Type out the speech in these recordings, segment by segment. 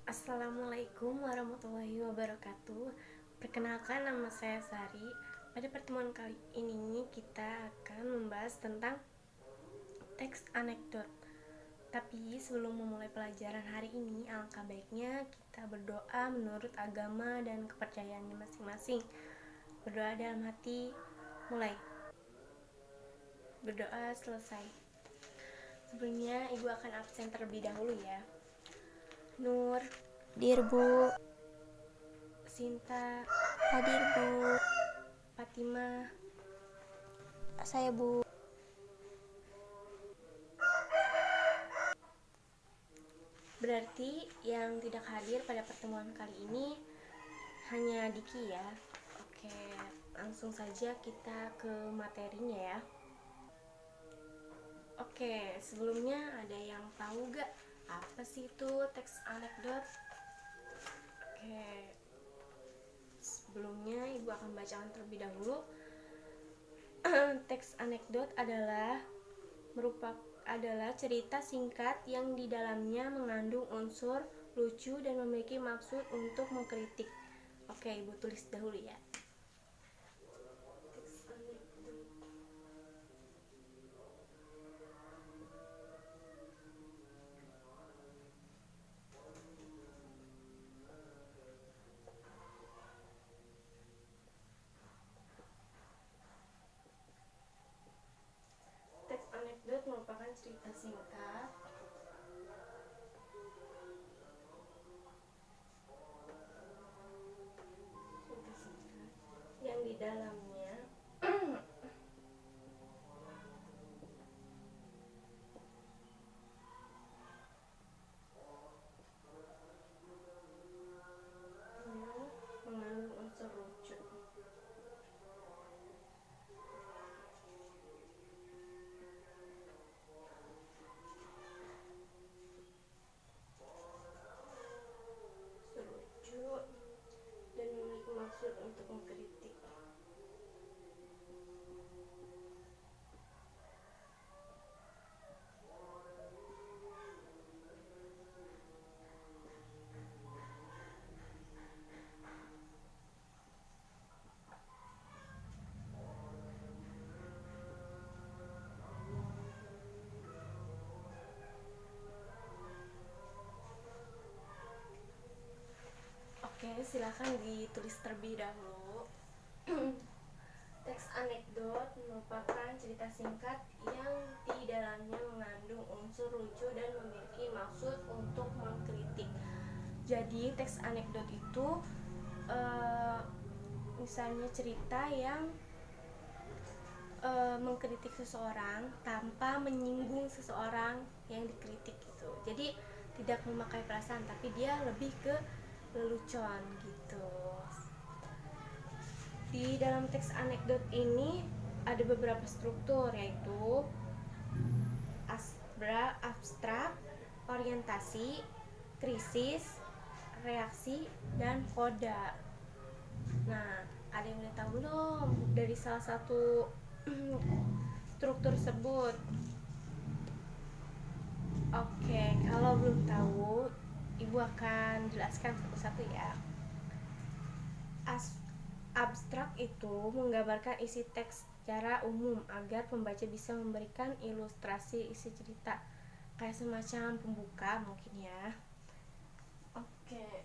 Assalamualaikum warahmatullahi wabarakatuh. Perkenalkan, nama saya Sari. Pada pertemuan kali ini kita akan membahas tentang teks anekdot. Tapi sebelum memulai pelajaran hari ini, alangkah baiknya kita berdoa menurut agama dan kepercayaannya masing-masing. Berdoa dalam hati, mulai. Berdoa selesai. Sebelumnya ibu akan absen terlebih dahulu ya. Nur, Hadir Bu. Sinta, Hadir Bu. Fatimah, Saya Bu. Berarti yang tidak hadir pada pertemuan kali ini hanya Diki ya. Oke, langsung saja kita ke materinya ya. Oke, sebelumnya ada yang tahu gak apa sih itu teks anekdot? Oke, sebelumnya ibu akan bacakan terlebih dahulu. Teks anekdot adalah cerita singkat yang di dalamnya mengandung unsur lucu dan memiliki maksud untuk mengkritik. Oke, ibu tulis dahulu ya. Teks anekdot. Teks anekdot merupakan cerita singkat yang di dalamnya mengandung unsur lucu. Lucu dan memiliki maksud untuk mengkritik. Oke, silakan ditulis terlebih dahulu. Teks anekdot merupakan cerita singkat yang di dalamnya mengandung unsur lucu dan memiliki maksud untuk mengkritik. Jadi teks anekdot itu misalnya cerita yang mengkritik seseorang tanpa menyinggung seseorang yang dikritik gitu. Jadi tidak memakai perasaan, tapi dia lebih ke lelucon gitu. Di dalam teks anekdot ini ada beberapa struktur, yaitu abstrak, orientasi, krisis, reaksi, dan koda. Nah, ada yang udah tahu belum dari salah satu struktur tersebut? Oke, kalau belum tahu, ibu akan jelaskan satu-satu ya. Abstrak itu menggambarkan isi teks secara umum agar pembaca bisa memberikan ilustrasi isi cerita, kayak semacam pembuka mungkin ya. Oke,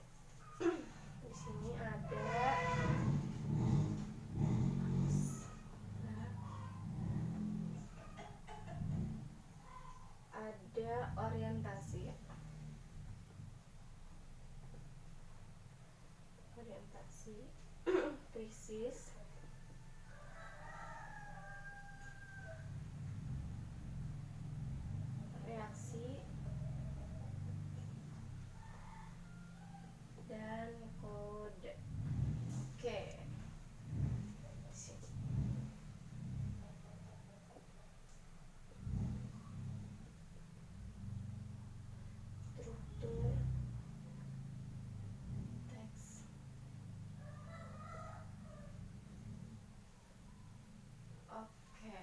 di sini ada orientasi, krisis, reaksi, dan kode. Oke, struktur teks. Oke,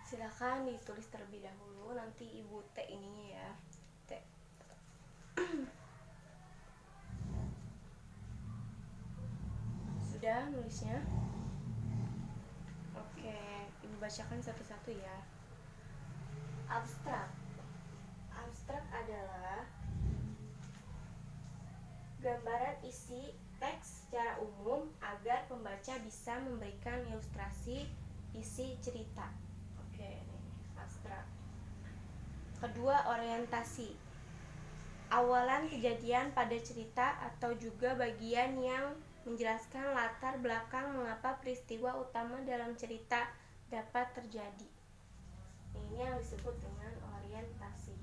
silakan ditulis terlebih dahulu, nanti ibu T ininya ya. T. nulisnya? Oke, ibu bacakan satu-satu ya. Abstrak. Abstrak adalah gambaran isi teks secara umum agar pembaca bisa memberikan ilustrasi isi cerita. Oke, ini abstrak. Kedua, orientasi. Awalan kejadian pada cerita atau juga bagian yang menjelaskan latar belakang mengapa peristiwa utama dalam cerita dapat terjadi. Ini yang disebut dengan orientasi.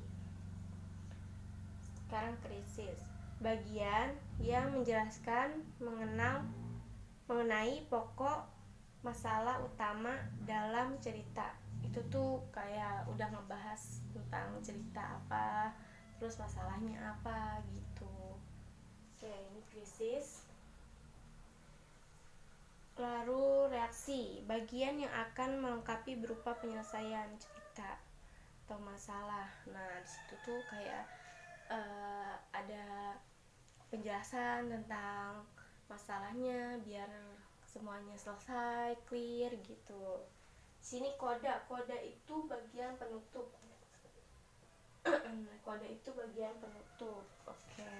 Sekarang krisis. Bagian yang menjelaskan mengenai pokok masalah utama dalam cerita. Itu tuh kayak udah ngebahas tentang cerita apa, terus masalahnya apa gitu. Oke, ini krisis. Lalu reaksi, bagian yang akan melengkapi berupa penyelesaian cerita atau masalah. Nah, disitu tuh kayak ada penjelasan tentang masalahnya biar semuanya selesai, clear gitu. Sini koda itu bagian penutup. Kode itu bagian penutup. Oke.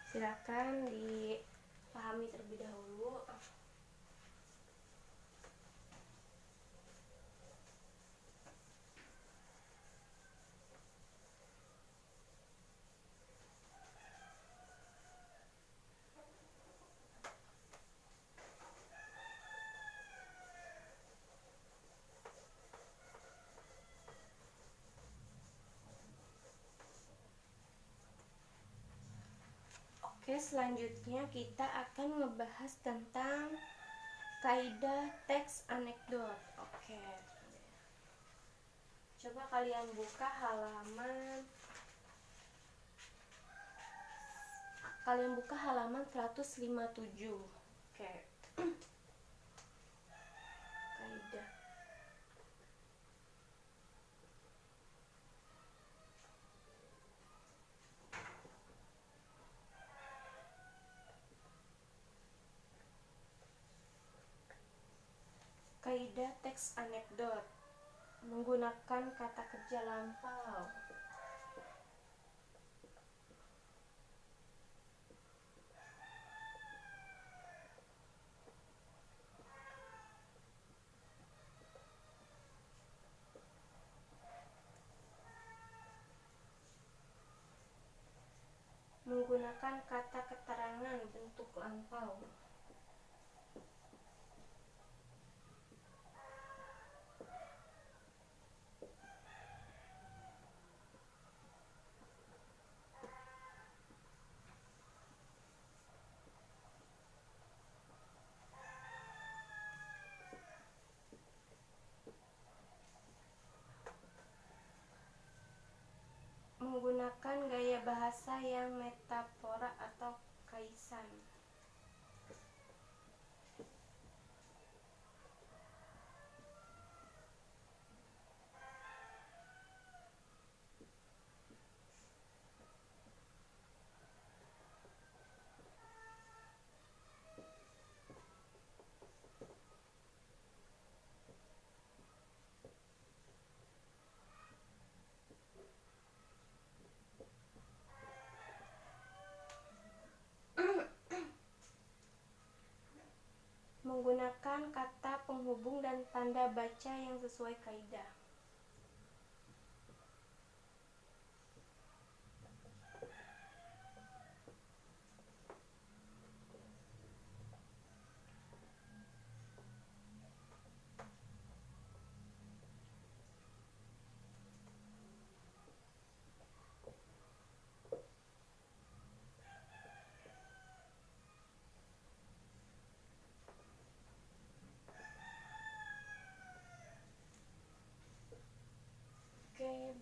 Silakan dipahami terlebih dahulu. Oke, selanjutnya kita akan ngebahas tentang kaidah teks anekdot. Oke. Coba kalian buka halaman 157. Oke. Kaidah. Kaidah teks anekdot menggunakan kata kerja lampau. Menggunakan kata keterangan bentuk lampau. Menggunakan gaya bahasa yang metafora atau kaisan. Menggunakan kata penghubung dan tanda baca yang sesuai kaidah.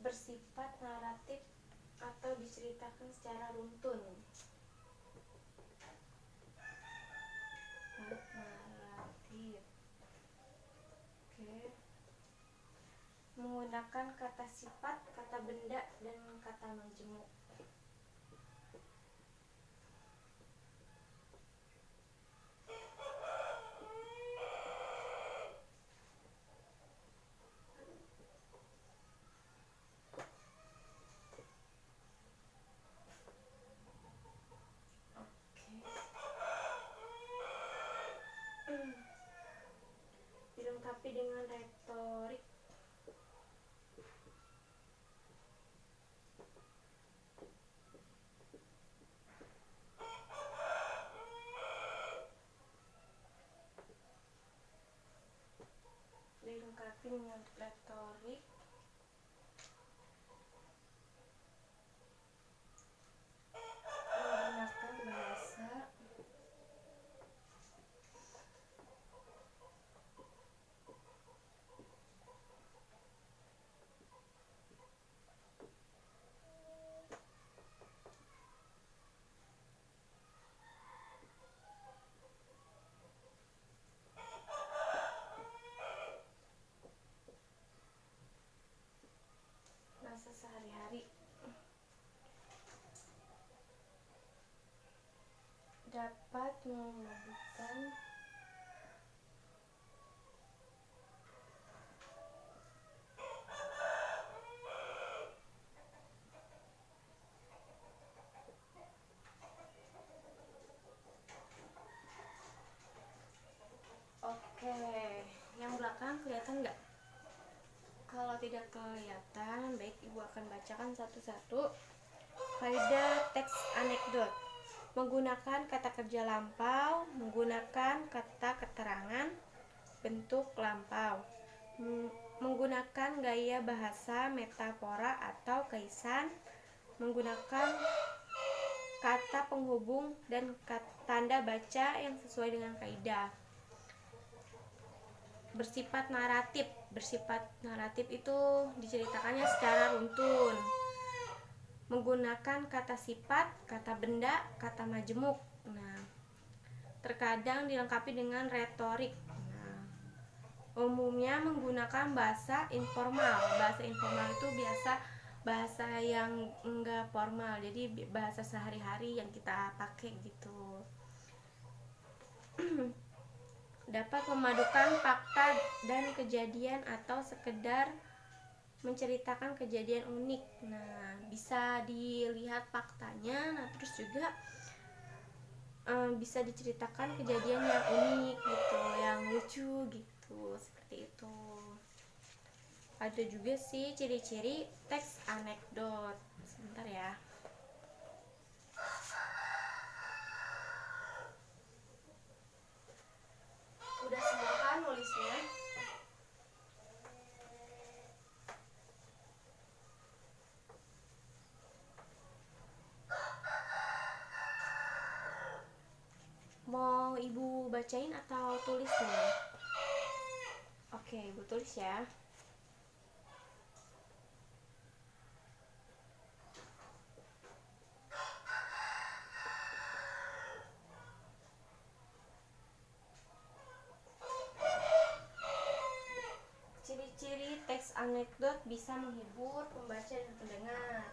Bersifat naratif atau diceritakan secara runtun. Naratif. Menggunakan kata sifat, kata benda, dan kata majemuk. dilengkapi dengan retorik. Dilengkapi dengan retorik menggunakan bahasa sehari-hari. Dapat memadukan Oke, yang belakang kelihatan nggak? Kalau tidak kelihatan, baik ibu akan bacakan satu-satu. Kaidah teks anekdot: menggunakan kata kerja lampau, menggunakan kata keterangan bentuk lampau, menggunakan gaya bahasa metafora atau kaisan, menggunakan kata penghubung dan tanda baca yang sesuai dengan kaidah. Bersifat naratif itu diceritakannya secara runtun, menggunakan kata sifat, kata benda, kata majemuk. Nah, terkadang dilengkapi dengan retorik. Nah, umumnya menggunakan bahasa informal. Bahasa informal itu biasa bahasa yang enggak formal, jadi bahasa sehari-hari yang kita pakai gitu. Dapat memadukan fakta dan kejadian atau sekedar menceritakan kejadian unik. Nah, bisa dilihat faktanya, nah terus juga bisa diceritakan kejadian yang unik gitu, yang lucu gitu, seperti itu. Ada juga sih ciri-ciri teks anekdot. Sebentar ya. Udah semua kan nulisnya? Mau ibu bacain atau tulis nih? Oke, ibu tulis ya. Ciri-ciri teks anekdot bisa menghibur pembaca dan pendengar.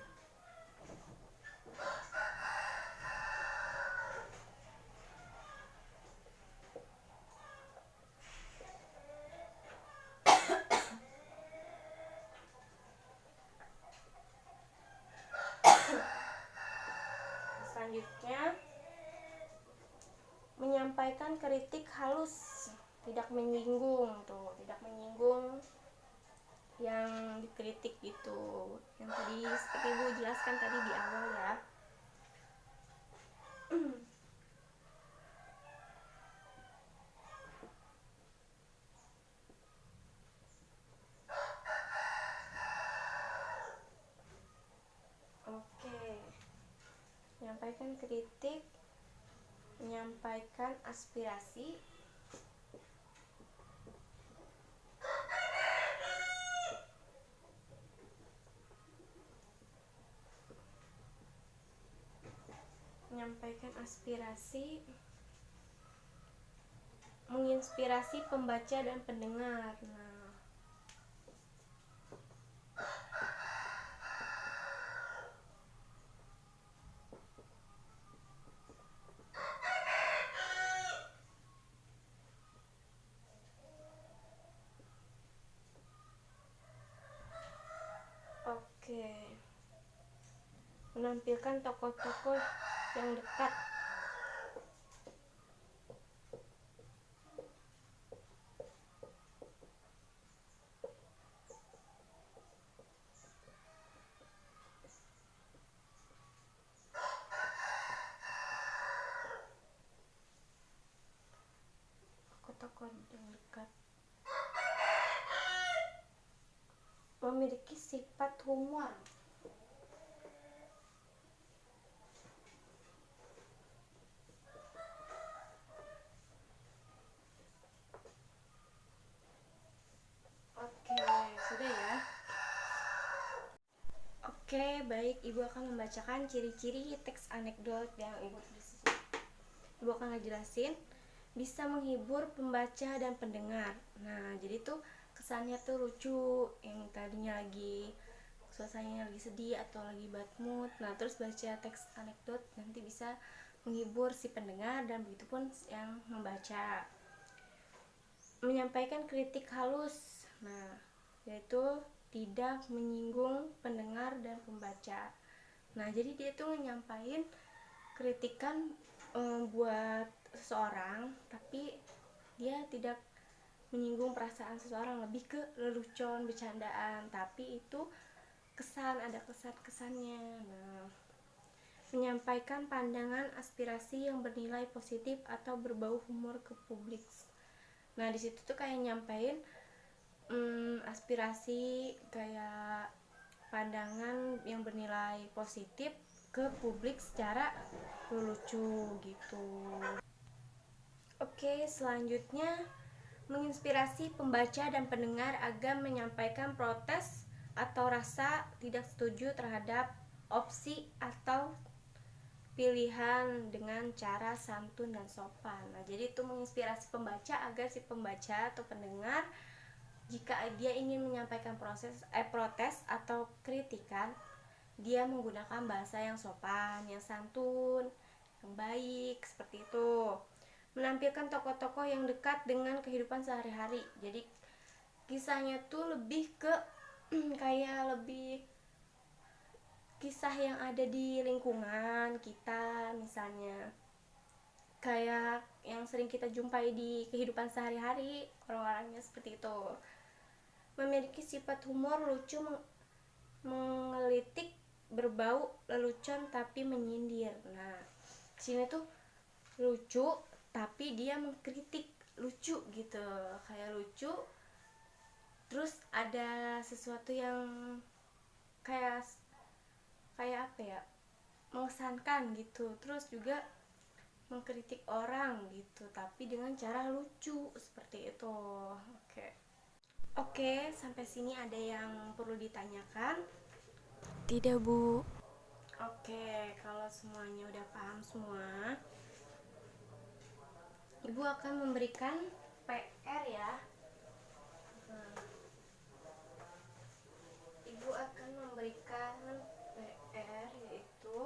Selanjutnya, menyampaikan kritik halus, tidak menyinggung yang dikritik gitu. Yang tadi seperti ibu jelaskan tadi di awal ya. Oke, menyampaikan kritik, menyampaikan aspirasi, menginspirasi pembaca dan pendengar. Nah, oke. Menampilkan tokoh-tokoh yang dekat. yang dekat. Memiliki sifat humor. Oke, sudah ya. Oke, baik. Ibu akan membacakan ciri-ciri teks anekdot yang Ibu tulis. Ibu akan ngejelasin bisa menghibur pembaca dan pendengar. Nah, jadi tuh kesannya tuh lucu, yang tadinya lagi suasananya lagi sedih atau lagi bad mood. Nah, terus baca teks anekdot nanti bisa menghibur si pendengar dan begitupun yang membaca. Menyampaikan kritik halus. Nah, yaitu tidak menyinggung pendengar dan pembaca. Nah, jadi dia tuh nyampain kritikan buat seseorang, tapi dia tidak menyinggung perasaan seseorang, lebih ke lelucon, bercandaan, tapi itu ada kesannya. Nah, menyampaikan pandangan aspirasi yang bernilai positif atau berbau humor ke publik. Nah, di situ tuh kayak nyampain aspirasi, kayak pandangan yang bernilai positif ke publik secara lucu gitu. Oke, selanjutnya menginspirasi pembaca dan pendengar agar menyampaikan protes atau rasa tidak setuju terhadap opsi atau pilihan dengan cara santun dan sopan. Nah, jadi itu menginspirasi pembaca agar si pembaca atau pendengar, jika dia ingin menyampaikan protes atau kritikan, dia menggunakan bahasa yang sopan, yang santun, yang baik, seperti itu. Menampilkan tokoh-tokoh yang dekat dengan kehidupan sehari-hari. Jadi kisahnya tuh lebih ke kayak lebih kisah yang ada di lingkungan kita, misalnya kayak yang sering kita jumpai di kehidupan sehari-hari, orang-orangnya seperti itu. Memiliki sifat humor, lucu, menggelitik, berbau lelucon tapi menyindir. Nah, sini tuh lucu tapi dia mengkritik, lucu gitu, kayak lucu terus ada sesuatu yang kayak kayak apa ya, mengesankan gitu, terus juga mengkritik orang gitu tapi dengan cara lucu seperti itu. Oke, sampai sini ada yang perlu ditanyakan? Tidak, Bu. Oke, kalau semuanya udah paham semua, Ibu akan memberikan PR ya. Ibu akan memberikan PR, yaitu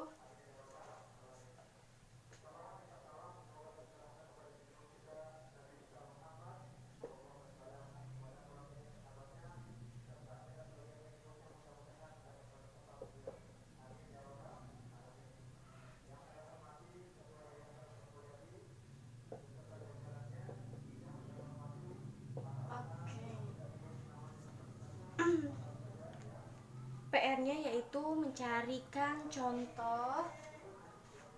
PR-nya yaitu mencarikan contoh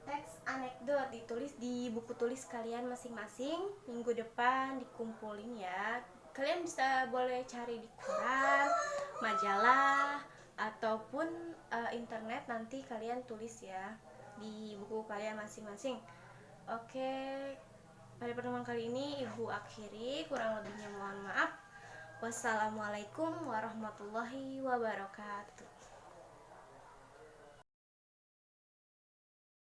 teks anekdot, ditulis di buku tulis kalian masing-masing. Minggu depan dikumpulin ya. Kalian bisa boleh cari di koran, majalah, ataupun internet, nanti kalian tulis ya di buku kalian masing-masing. Oke, pada pertemuan kali ini Ibu akhiri, kurang lebihnya mohon maaf. Wassalamualaikum warahmatullahi wabarakatuh.